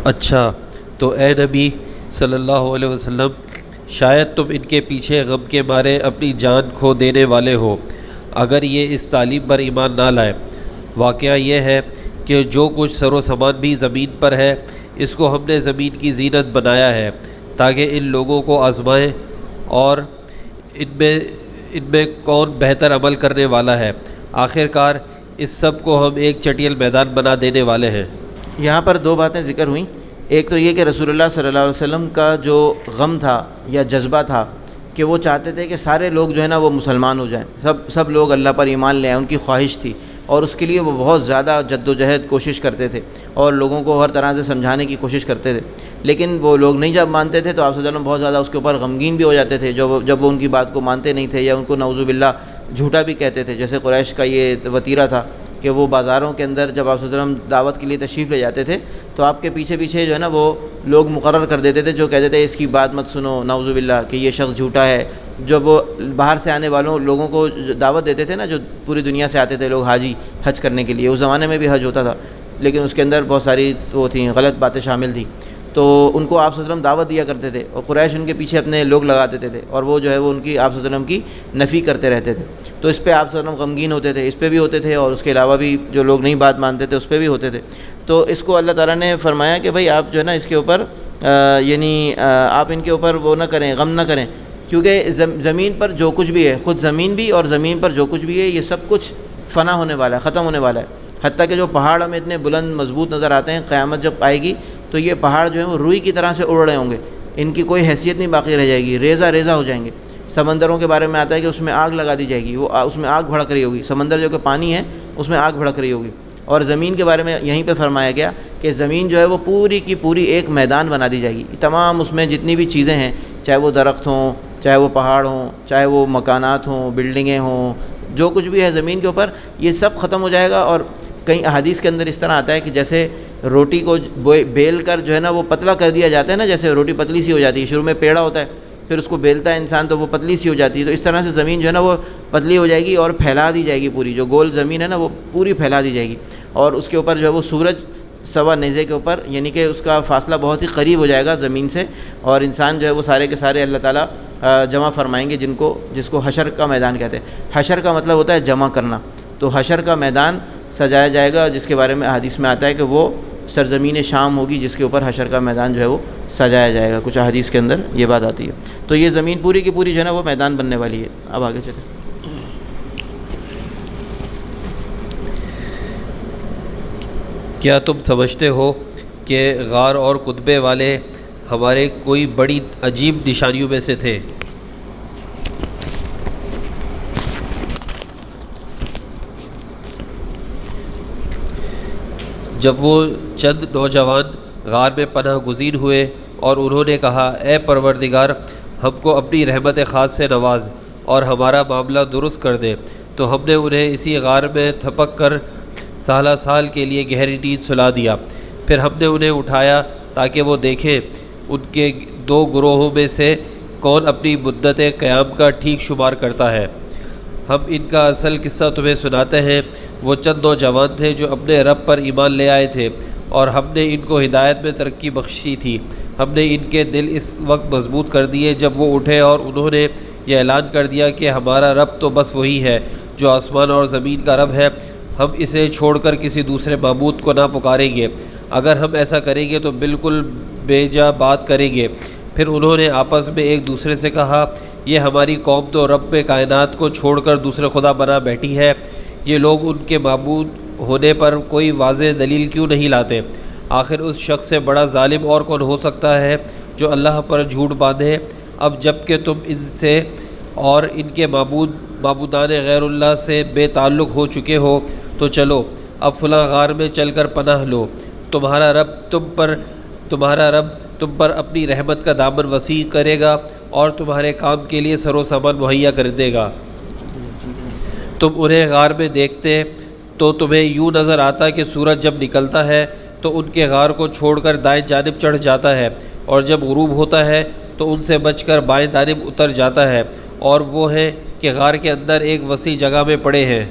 اچھا تو اے نبی صلی اللہ علیہ وسلم، شاید تم ان کے پیچھے غم کے مارے اپنی جان کھو دینے والے ہو اگر یہ اس تعلیم پر ایمان نہ لائے۔ واقعہ یہ ہے کہ جو کچھ سر و سامان بھی زمین پر ہے، اس کو ہم نے زمین کی زینت بنایا ہے تاکہ ان لوگوں کو آزمائیں اور ان میں کون بہتر عمل کرنے والا ہے۔ آخر کار اس سب کو ہم ایک چٹیل میدان بنا دینے والے ہیں۔ یہاں پر دو باتیں ذکر ہوئیں، ایک تو یہ کہ رسول اللہ صلی اللہ علیہ وسلم کا جو غم تھا یا جذبہ تھا کہ وہ چاہتے تھے کہ سارے لوگ جو ہے نا وہ مسلمان ہو جائیں، سب لوگ اللہ پر ایمان لے آئیں، ان کی خواہش تھی، اور اس کے لیے وہ بہت زیادہ جد و جہد کوشش کرتے تھے اور لوگوں کو ہر طرح سے سمجھانے کی کوشش کرتے تھے، لیکن وہ لوگ نہیں جب مانتے تھے تو آپ صلی اللہ علیہ وسلم بہت زیادہ اس کے اوپر غمگین بھی ہو جاتے تھے جب وہ ان کی بات کو مانتے نہیں تھے یا ان کو نعوذ باللہ جھوٹا بھی کہتے تھے۔ جیسے قریش کا یہ وتیرہ تھا کہ وہ بازاروں کے اندر جب آپ صلی اللہ علیہ وسلم دعوت کے لیے تشریف لے جاتے تھے تو آپ کے پیچھے پیچھے جو ہے نا وہ لوگ مقرر کر دیتے تھے جو کہتے تھے اس کی بات مت سنو، نعوذ باللہ کہ یہ شخص جھوٹا ہے۔ جب وہ باہر سے آنے والوں لوگوں کو دعوت دیتے تھے نا، جو پوری دنیا سے آتے تھے لوگ حاجی حج کرنے کے لیے، اس زمانے میں بھی حج ہوتا تھا لیکن اس کے اندر بہت ساری وہ تھیں، غلط باتیں شامل تھیں، تو ان کو آپ صلی اللہ علیہ وسلم دعوت دیا کرتے تھے اور قریش ان کے پیچھے اپنے لوگ لگا دیتے تھے اور وہ جو ہے وہ ان کی آپ صلی اللہ علیہ وسلم کی نفی کرتے رہتے تھے، تو اس پہ آپ صلی اللہ علیہ وسلم غمگین ہوتے تھے، اس پہ بھی ہوتے تھے اور اس کے علاوہ بھی جو لوگ نہیں بات مانتے تھے اس پہ بھی ہوتے تھے۔ تو اس کو اللہ تعالیٰ نے فرمایا کہ بھائی آپ جو ہے نا اس کے اوپر یعنی آپ ان کے اوپر وہ نہ کریں، غم نہ کریں، کیونکہ زمین پر جو کچھ بھی ہے، خود زمین بھی اور زمین پر جو کچھ بھی ہے، یہ سب کچھ فنا ہونے والا ہے، ختم ہونے والا ہے۔ حتیٰ کہ جو پہاڑ ہمیں اتنے بلند مضبوط نظر آتے ہیں، قیامت جب آئے گی تو یہ پہاڑ جو ہیں وہ روئی کی طرح سے اڑ رہے ہوں گے، ان کی کوئی حیثیت نہیں باقی رہ جائے گی، ریزہ ریزہ ہو جائیں گے۔ سمندروں کے بارے میں آتا ہے کہ اس میں آگ لگا دی جائے گی، وہ اس میں آگ بھڑک رہی ہوگی، سمندر جو کہ پانی ہے اس میں آگ بھڑک رہی ہوگی۔ اور زمین کے بارے میں یہیں پہ فرمایا گیا کہ زمین جو ہے وہ پوری کی پوری ایک میدان بنا دی جائے گی، تمام اس میں جتنی بھی چیزیں ہیں، چاہے وہ درخت ہوں، چاہے وہ پہاڑ ہوں، چاہے وہ مکانات ہوں، بلڈنگیں ہوں، جو کچھ بھی ہے زمین کے اوپر، یہ سب ختم ہو جائے گا۔ اور کئی احادیث کے اندر اس طرح آتا ہے کہ جیسے روٹی کو بیل کر جو ہے نا وہ پتلا کر دیا جاتا ہے نا، جیسے روٹی پتلی سی ہو جاتی ہے، شروع میں پیڑا ہوتا ہے پھر اس کو بیلتا ہے انسان تو وہ پتلی سی ہو جاتی ہے، تو اس طرح سے زمین جو ہے نا وہ پتلی ہو جائے گی اور پھیلا دی جائے گی، پوری جو گول زمین ہے نا وہ پوری پھیلا دی جائے گی، اور اس کے اوپر جو ہے وہ سورج سوا نیزے کے اوپر، یعنی کہ اس کا فاصلہ بہت ہی قریب ہو جائے گا زمین سے، اور انسان جو ہے وہ سارے کے سارے اللہ تعالیٰ جمع فرمائیں گے، جس کو حشر کا میدان کہتے ہیں۔ حشر کا مطلب ہوتا ہے جمع کرنا، تو حشر کا میدان سجایا جائے گا، جس کے بارے میں احادیث میں آتا ہے کہ وہ سرزمین شام ہوگی جس کے اوپر حشر کا میدان جو ہے وہ سجایا جائے گا، کچھ احادیث کے اندر یہ بات آتی ہے۔ تو یہ زمین پوری کی پوری جو ہے نا وہ میدان بننے والی ہے۔ اب آگے چلیں۔ کیا تم سمجھتے ہو کہ غار اور کتبے والے ہمارے کوئی بڑی عجیب نشانیوں میں سے تھے؟ جب وہ چند نوجوان غار میں پناہ گزین ہوئے اور انہوں نے کہا، اے پروردگار، ہم کو اپنی رحمت خاص سے نواز اور ہمارا معاملہ درست کر دے، تو ہم نے انہیں اسی غار میں تھپک کر سالہ سال کے لیے گہری نیند سلا دیا۔ پھر ہم نے انہیں اٹھایا تاکہ وہ دیکھیں ان کے دو گروہوں میں سے کون اپنی مدت قیام کا ٹھیک شمار کرتا ہے۔ ہم ان کا اصل قصہ تمہیں سناتے ہیں۔ وہ چند نوجوان تھے جو اپنے رب پر ایمان لے آئے تھے اور ہم نے ان کو ہدایت میں ترقی بخشی تھی۔ ہم نے ان کے دل اس وقت مضبوط کر دیے جب وہ اٹھے اور انہوں نے یہ اعلان کر دیا کہ ہمارا رب تو بس وہی ہے جو آسمان اور زمین کا رب ہے، ہم اسے چھوڑ کر کسی دوسرے معبود کو نہ پکاریں گے۔ اگر ہم ایسا کریں گے تو بالکل بے جا بات کریں گے۔ پھر انہوں نے آپس میں ایک دوسرے سے کہا، یہ ہماری قوم تو رب کائنات کو چھوڑ کر دوسرے خدا بنا بیٹھی ہے، یہ لوگ ان کے معبود ہونے پر کوئی واضح دلیل کیوں نہیں لاتے؟ آخر اس شخص سے بڑا ظالم اور کون ہو سکتا ہے جو اللہ پر جھوٹ باندھے؟ اب جب کہ تم ان سے اور ان کے معبودان غیر اللہ سے بے تعلق ہو چکے ہو تو چلو اب فلاں غار میں چل کر پناہ لو، تمہارا رب تم پر اپنی رحمت کا دامن وسیع کرے گا اور تمہارے کام کے لیے سر و سامان مہیا کر دے گا۔ تم انہیں غار میں دیکھتے تو تمہیں یوں نظر آتا کہ سورج جب نکلتا ہے تو ان کے غار کو چھوڑ کر دائیں جانب چڑھ جاتا ہے، اور جب غروب ہوتا ہے تو ان سے بچ کر بائیں جانب اتر جاتا ہے، اور وہ ہیں کہ غار کے اندر ایک وسیع جگہ میں پڑے ہیں۔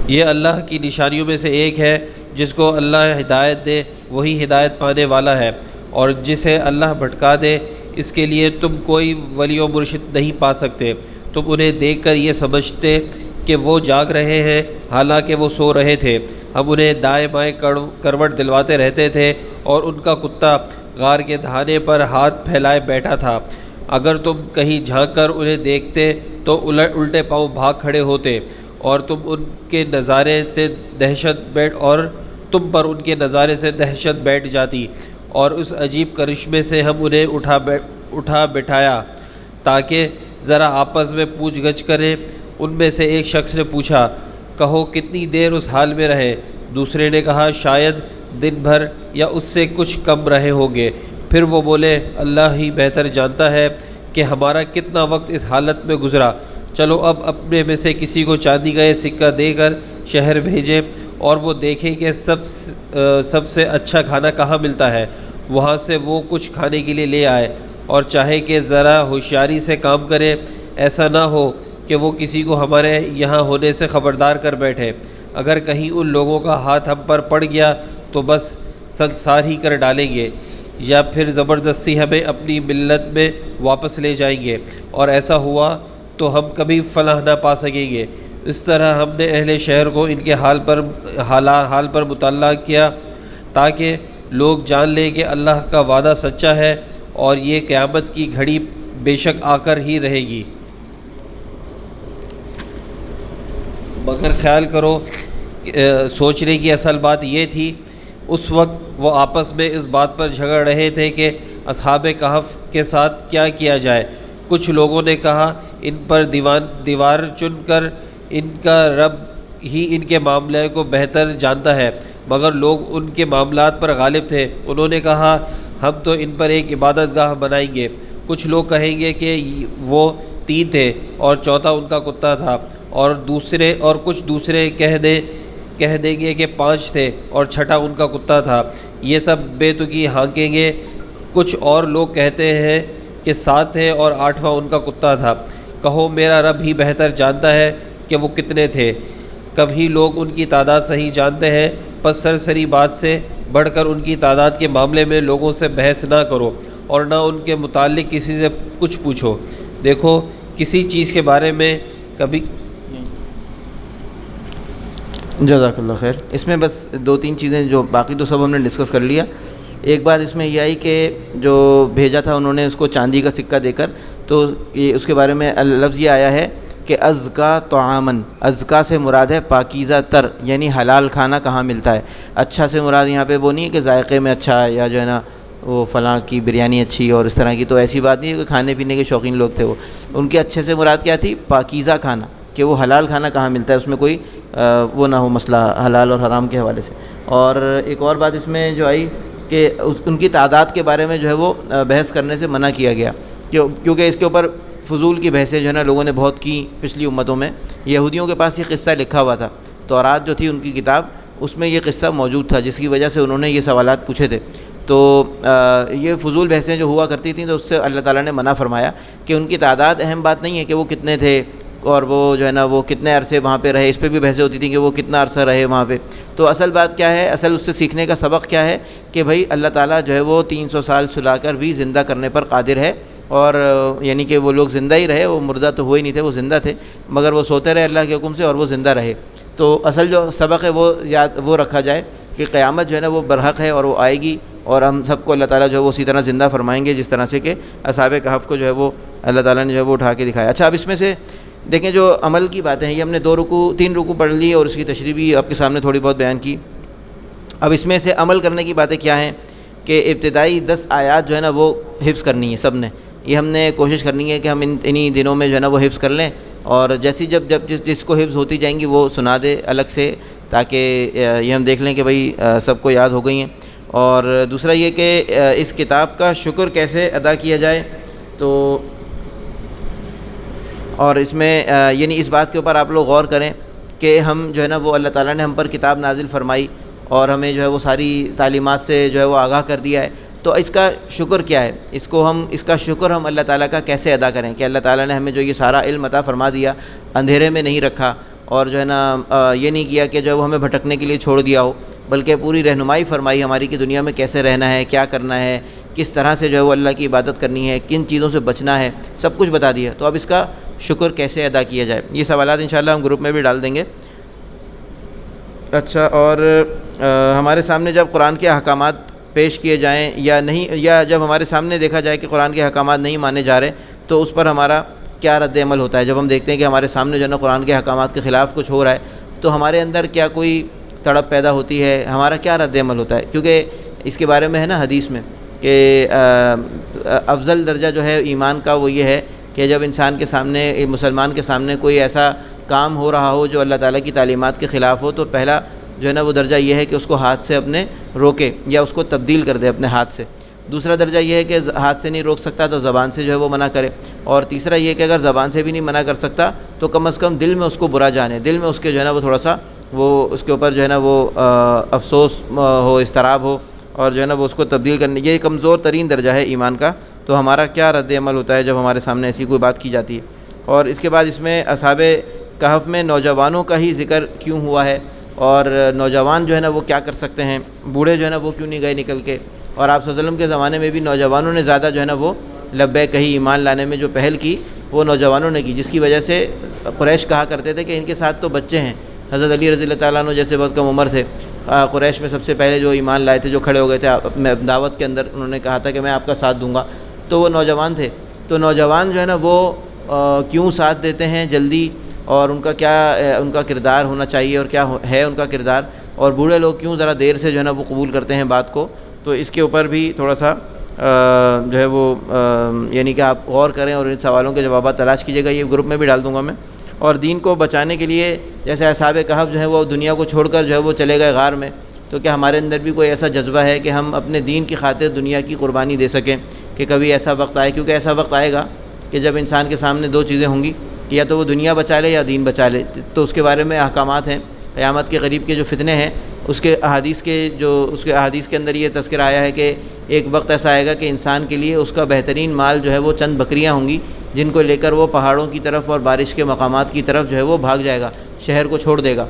یہ اللہ کی نشانیوں میں سے ایک ہے، جس کو اللہ ہدایت دے وہی ہدایت پانے والا ہے، اور جسے اللہ بھٹکا دے اس کے لیے تم کوئی ولی و مرشد نہیں پا سکتے۔ تم انہیں دیکھ کر یہ سمجھتے کہ وہ جاگ رہے ہیں، حالانکہ وہ سو رہے تھے۔ ہم انہیں دائیں بائیں کروٹ دلواتے رہتے تھے، اور ان کا کتا غار کے دہانے پر ہاتھ پھیلائے بیٹھا تھا۔ اگر تم کہیں جھانک کر انہیں دیکھتے تو الٹے پاؤں بھاگ کھڑے ہوتے، اور تم پر ان کے نظارے سے دہشت بیٹھ جاتی، اور اس عجیب کرشمے سے ہم انہیں اٹھا بٹھایا تاکہ ذرا آپس میں پوچھ گچھ کریں۔ ان میں سے ایک شخص نے پوچھا، کہو کتنی دیر اس حال میں رہے؟ دوسرے نے کہا، شاید دن بھر یا اس سے کچھ کم رہے ہوں گے۔ پھر وہ بولے، اللہ ہی بہتر جانتا ہے کہ ہمارا کتنا وقت اس حالت میں گزرا۔ چلو اب اپنے میں سے کسی کو چاندی کا یہ سکہ دے کر شہر بھیجیں، اور وہ دیکھیں کہ سب سے اچھا کھانا کہاں ملتا ہے، وہاں سے وہ کچھ کھانے کے لیے لے آئے، اور چاہے کہ ذرا ہوشیاری سے کام کرے، ایسا نہ ہو کہ وہ کسی کو ہمارے یہاں ہونے سے خبردار کر بیٹھے۔ اگر کہیں ان لوگوں کا ہاتھ ہم پر پڑ گیا تو بس سنسار ہی کر ڈالیں گے، یا پھر زبردستی ہمیں اپنی ملت میں واپس لے جائیں گے، اور ایسا ہوا تو ہم کبھی فلاح نہ پا سکیں گے۔ اس طرح ہم نے اہل شہر کو ان کے حال پر مطلع کیا، تاکہ لوگ جان لیں کہ اللہ کا وعدہ سچا ہے، اور یہ قیامت کی گھڑی بے شک آ کر ہی رہے گی۔ مگر خیال کرو، سوچنے کی اصل بات یہ تھی، اس وقت وہ آپس میں اس بات پر جھگڑ رہے تھے کہ اصحاب کہف کے ساتھ کیا کیا جائے۔ کچھ لوگوں نے کہا، ان پر دیوار چن کر ان کا رب ہی ان کے معاملے کو بہتر جانتا ہے، مگر لوگ ان کے معاملات پر غالب تھے۔ انہوں نے کہا، ہم تو ان پر ایک عبادت گاہ بنائیں گے۔ کچھ لوگ کہیں گے کہ وہ 3 تھے اور چوتھا ان کا کتا تھا، اور کچھ دوسرے کہہ دیں گے کہ 5 تھے اور چھٹا ان کا کتا تھا۔ یہ سب بے تکی ہانکیں گے۔ کچھ اور لوگ کہتے ہیں کہ 7 تھے اور 8واں ان کا کتا تھا۔ کہو میرا رب ہی بہتر جانتا ہے کہ وہ کتنے تھے۔ کبھی لوگ ان کی تعداد صحیح جانتے ہیں، پس سرسری بات سے بڑھ کر ان کی تعداد کے معاملے میں لوگوں سے بحث نہ کرو، اور نہ ان کے متعلق کسی سے کچھ پوچھو۔ دیکھو، کسی چیز کے بارے میں کبھی جزاک اللہ خیر۔ اس میں بس 2-3 چیزیں، جو باقی تو سب ہم نے ڈسکس کر لیا۔ ایک بات اس میں یہ آئی کہ جو بھیجا تھا انہوں نے اس کو چاندی کا سکہ دے کر، تو یہ اس کے بارے میں لفظ یہ آیا ہے کہ ازکا طعامن، ازکا سے مراد ہے پاکیزہ تر، یعنی حلال کھانا کہاں ملتا ہے۔ اچھا سے مراد یہاں پہ وہ نہیں ہے کہ ذائقے میں اچھا ہے، یا جو ہے نا وہ فلاں کی بریانی اچھی اور اس طرح کی، تو ایسی بات نہیں ہے کہ کھانے پینے کے شوقین لوگ تھے وہ۔ ان کے اچھے سے مراد کیا تھی؟ پاکیزہ کھانا، کہ وہ حلال کھانا کہاں ملتا ہے، اس میں کوئی وہ نہ ہو مسئلہ حلال اور حرام کے حوالے سے۔ اور ایک اور بات اس میں جو آئی کہ ان کی تعداد کے بارے میں جو ہے وہ بحث کرنے سے منع کیا گیا، کیونکہ اس کے اوپر فضول کی بحثیں جو ہے نا لوگوں نے بہت کی پچھلی امتوں میں۔ یہودیوں کے پاس یہ قصہ لکھا ہوا تھا، تورات جو تھی ان کی کتاب، اس میں یہ قصہ موجود تھا، جس کی وجہ سے انہوں نے یہ سوالات پوچھے تھے۔ تو یہ فضول بحثیں جو ہوا کرتی تھیں، تو اس سے اللہ تعالیٰ نے منع فرمایا کہ ان کی تعداد اہم بات نہیں ہے کہ وہ کتنے تھے، اور وہ جو ہے نا وہ کتنے عرصے وہاں پہ رہے، اس پہ بھی بحثیں ہوتی تھیں کہ وہ کتنا عرصہ رہے وہاں پہ۔ تو اصل بات کیا ہے، اصل اس سے سیکھنے کا سبق کیا ہے کہ بھائی اللہ تعالیٰ جو ہے وہ 300 سال سلا کر بھی زندہ کرنے پر قادر ہے، اور یعنی کہ وہ لوگ زندہ ہی رہے، وہ مردہ تو ہوئے نہیں تھے، وہ زندہ تھے، مگر وہ سوتے رہے اللہ کے حکم سے، اور وہ زندہ رہے۔ تو اصل جو سبق ہے وہ رکھا جائے کہ قیامت جو ہے نا وہ برحق ہے، اور وہ آئے گی، اور ہم سب کو اللہ تعالیٰ جو ہے وہ اسی طرح زندہ فرمائیں گے جس طرح سے کہ اصحاب کہف کو جو ہے وہ اللہ تعالیٰ نے جو ہے وہ اٹھا کے دکھایا۔ اچھا، اب اس میں سے دیکھیں جو عمل کی باتیں ہیں، یہ ہم نے 3 رکوع پڑھ لی اور اس کی تشریح بھی آپ کے سامنے تھوڑی بہت بیان کی۔ اب اس میں سے عمل کرنے کی باتیں کیا ہیں کہ ابتدائی 10 آیات جو ہے نا وہ حفظ کرنی ہے سب نے۔ یہ ہم نے کوشش کرنی ہے کہ ہم انہی دنوں میں جو ہے نا وہ حفظ کر لیں، اور جیسی جب جس کو حفظ ہوتی جائیں گی وہ سنا دے الگ سے، تاکہ یہ ہم دیکھ لیں کہ بھائی سب کو یاد ہو گئی ہیں۔ اور دوسرا یہ کہ اس کتاب کا شکر کیسے ادا کیا جائے، تو اور اس میں یعنی اس بات کے اوپر آپ لوگ غور کریں کہ ہم جو ہے نا وہ اللہ تعالیٰ نے ہم پر کتاب نازل فرمائی، اور ہمیں جو ہے وہ ساری تعلیمات سے جو ہے وہ آگاہ کر دیا ہے، تو اس کا شکر کیا ہے، اس کا شکر ہم اللہ تعالیٰ کا کیسے ادا کریں کہ اللہ تعالیٰ نے ہمیں جو یہ سارا علم عطا فرما دیا، اندھیرے میں نہیں رکھا، اور جو ہے نا یہ نہیں کیا کہ جو ہے وہ ہمیں بھٹکنے کے لیے چھوڑ دیا ہو، بلکہ پوری رہنمائی فرمائی ہماری کہ دنیا میں کیسے رہنا ہے، کیا کرنا ہے، کس طرح سے جو ہے وہ اللہ کی عبادت کرنی ہے، کن چیزوں سے بچنا ہے، سب کچھ بتا دیا. تو اب اس کا شکر کیسے ادا کیا جائے، یہ سوالات انشاءاللہ ہم گروپ میں بھی ڈال دیں گے. اچھا، اور ہمارے سامنے جب قرآن کے احکامات پیش کیے جائیں یا نہیں، یا جب ہمارے سامنے دیکھا جائے کہ قرآن کے احکامات نہیں مانے جا رہے، تو اس پر ہمارا کیا رد عمل ہوتا ہے؟ جب ہم دیکھتے ہیں کہ ہمارے سامنے جو ہے نا قرآن کے احکامات کے خلاف کچھ ہو رہا ہے، تو ہمارے اندر کیا کوئی تڑپ پیدا ہوتی ہے، ہمارا کیا رد عمل ہوتا ہے؟ کیونکہ اس کے بارے میں ہے نا حدیث میں کہ افضل درجہ جو ہے ایمان کا وہ یہ ہے کہ جب انسان کے سامنے، مسلمان کے سامنے کوئی ایسا کام ہو رہا ہو جو اللہ تعالیٰ کی تعلیمات کے خلاف ہو، تو پہلا جو ہے نا وہ درجہ یہ ہے کہ اس کو ہاتھ سے اپنے روکے یا اس کو تبدیل کر دے اپنے ہاتھ سے. دوسرا درجہ یہ ہے کہ ہاتھ سے نہیں روک سکتا تو زبان سے جو ہے وہ منع کرے. اور تیسرا یہ کہ اگر زبان سے بھی نہیں منع کر سکتا تو کم از کم دل میں اس کو برا جانے، دل میں اس کے جو ہے نا وہ تھوڑا سا وہ اس کے اوپر جو ہے نا وہ افسوس ہو، اضطراب ہو، اور جو ہے نا وہ اس کو تبدیل کرنے. یہ کمزور ترین درجہ ہے ایمان کا. تو ہمارا کیا رد عمل ہوتا ہے جب ہمارے سامنے ایسی کوئی بات کی جاتی ہے؟ اور اس کے بعد اس میں اصحاب کہف میں نوجوانوں کا ہی ذکر کیوں ہوا ہے، اور نوجوان جو ہے نا وہ کیا کر سکتے ہیں، بوڑھے جو ہے نا وہ کیوں نہیں گئے نکل کے؟ اور آپ صلی اللہ علیہ وسلم کے زمانے میں بھی نوجوانوں نے زیادہ جو ہے نا وہ لبیک کہی، ایمان لانے میں جو پہل کی وہ نوجوانوں نے کی، جس کی وجہ سے قریش کہا کرتے تھے کہ ان کے ساتھ تو بچے ہیں. حضرت علی رضی اللہ تعالیٰ عنہ جیسے بہت کم عمر تھے، قریش میں سب سے پہلے جو ایمان لائے تھے، جو کھڑے ہو گئے تھے دعوت کے اندر، انہوں نے کہا تھا کہ میں آپ کا ساتھ دوں گا، تو وہ نوجوان تھے. تو نوجوان جو ہے نا وہ کیوں ساتھ دیتے ہیں جلدی، اور ان کا کیا ان کا کردار ہونا چاہیے اور کیا ہے ان کا کردار، اور بوڑھے لوگ کیوں ذرا دیر سے جو ہے نا وہ قبول کرتے ہیں بات کو؟ تو اس کے اوپر بھی تھوڑا سا جو ہے وہ یعنی کہ آپ غور کریں اور ان سوالوں کے جوابات تلاش کیجیے گا. یہ گروپ میں بھی ڈال دوں گا میں. اور دین کو بچانے کے لیے جیسے اصحاب کہف جو ہے وہ دنیا کو چھوڑ کر جو ہے وہ چلے گئے غار میں، تو کیا ہمارے اندر بھی کوئی ایسا جذبہ ہے کہ ہم اپنے دین کی خاطر دنیا کی قربانی دے سکیں کہ کبھی ایسا وقت آئے؟ کیونکہ ایسا وقت آئے گا کہ جب انسان کے سامنے دو چیزیں ہوں گی کہ یا تو وہ دنیا بچا لے یا دین بچا لے. تو اس کے بارے میں احکامات ہیں. قیامت کے قریب کے جو فتنے ہیں اس کے احادیث کے اندر یہ تذکرہ آیا ہے کہ ایک وقت ایسا آئے گا کہ انسان کے لیے اس کا بہترین مال جو ہے وہ چند بکریاں ہوں گی، جن کو لے کر وہ پہاڑوں کی طرف اور بارش کے مقامات کی طرف جو ہے وہ بھاگ جائے گا، شہر کو چھوڑ دے گا،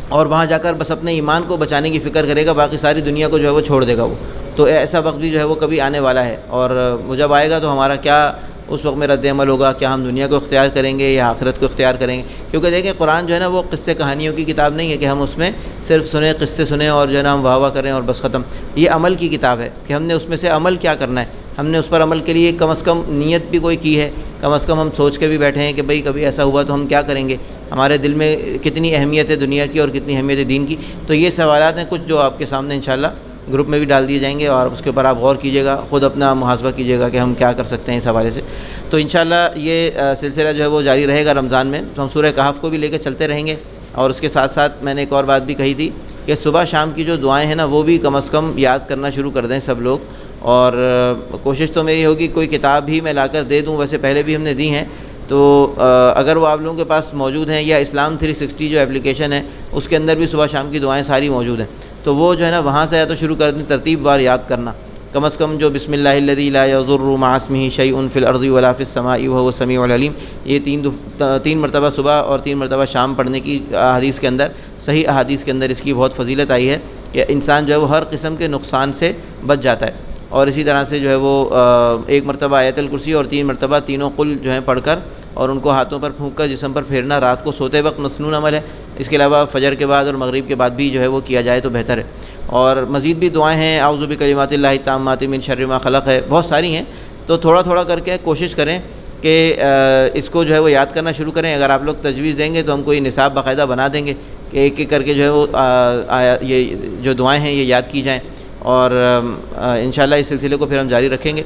اور وہاں جا کر بس اپنے ایمان کو بچانے کی فکر کرے گا، باقی ساری دنیا کو جو ہے وہ چھوڑ دے گا وہ. تو ایسا وقت بھی جو ہے وہ کبھی آنے والا ہے، اور وہ جب آئے گا تو ہمارا کیا اس وقت میں رد عمل ہوگا؟ کیا ہم دنیا کو اختیار کریں گے یا آخرت کو اختیار کریں گے؟ کیونکہ دیکھیں قرآن جو ہے نا وہ قصے کہانیوں کی کتاب نہیں ہے کہ ہم اس میں صرف سنیں، قصے سنیں اور جو ہے نا ہم واہ واہ کریں اور بس ختم. یہ عمل کی کتاب ہے کہ ہم نے اس میں سے عمل کیا کرنا ہے، ہم نے اس پر عمل کے لیے کم از کم نیت بھی کوئی کی ہے، کم از کم ہم سوچ کے بھی بیٹھے ہیں کہ بھئی کبھی ایسا ہوا تو ہم کیا کریں گے، ہمارے دل میں کتنی اہمیت ہے دنیا کی اور کتنی اہمیت ہے دین کی. تو یہ سوالات ہیں کچھ جو آپ کے سامنے انشاءاللہ گروپ میں بھی ڈال دیے جائیں گے، اور اس کے اوپر آپ غور کیجیے گا، خود اپنا محاسبہ کیجیے گا کہ ہم کیا کر سکتے ہیں اس حوالے سے. تو انشاءاللہ یہ سلسلہ جو ہے وہ جاری رہے گا رمضان میں. تو ہم سورہ کہف کو بھی لے کے چلتے رہیں گے، اور اس کے ساتھ ساتھ میں نے ایک اور بات بھی کہی تھی کہ صبح شام کی جو دعائیں ہیں نا وہ بھی کم از کم یاد کرنا شروع کر دیں سب لوگ. اور کوشش تو میری ہوگی کوئی کتاب بھی میں لا کر دے دوں، ویسے پہلے بھی ہم نے دی ہیں، تو اگر وہ آپ لوگوں کے پاس موجود ہیں، یا اسلام 360 جو اپلیکیشن ہے اس کے اندر بھی صبح شام کی دعائیں ساری موجود ہیں، تو وہ جو ہے نا وہاں سے یا تو شروع کر دیں، ترتیب وار یاد کرنا. کم از کم جو بسم اللہ الذی لا یضر مع اسمہ شیء فی الارض ولا فی السماء وهو السمیع العلیم، یہ تین مرتبہ صبح اور 3 مرتبہ شام پڑھنے کی احادیث کے اندر، صحیح احادیث کے اندر اس کی بہت فضیلت آئی ہے کہ انسان جو ہے وہ ہر قسم کے نقصان سے بچ جاتا ہے. اور اسی طرح سے جو ہے وہ 1 مرتبہ آیت الکرسی اور 3 مرتبہ تینوں قل جو ہیں پڑھ کر اور ان کو ہاتھوں پر پھونک کر جسم پر پھیرنا رات کو سوتے وقت مسنون عمل ہے. اس کے علاوہ فجر کے بعد اور مغرب کے بعد بھی جو ہے وہ کیا جائے تو بہتر ہے. اور مزید بھی دعائیں ہیں، اعوذ بکلمات اللہ التامات من شر ما خلق ہے، بہت ساری ہیں. تو تھوڑا تھوڑا کر کے کوشش کریں کہ اس کو جو ہے وہ یاد کرنا شروع کریں. اگر آپ لوگ تجویز دیں گے تو ہم کوئی نصاب باقاعدہ بنا دیں گے کہ ایک ایک کر کے جو ہے وہ یہ جو دعائیں ہیں یہ یاد کی جائیں، اور انشاءاللہ اس سلسلے کو پھر ہم جاری رکھیں گے.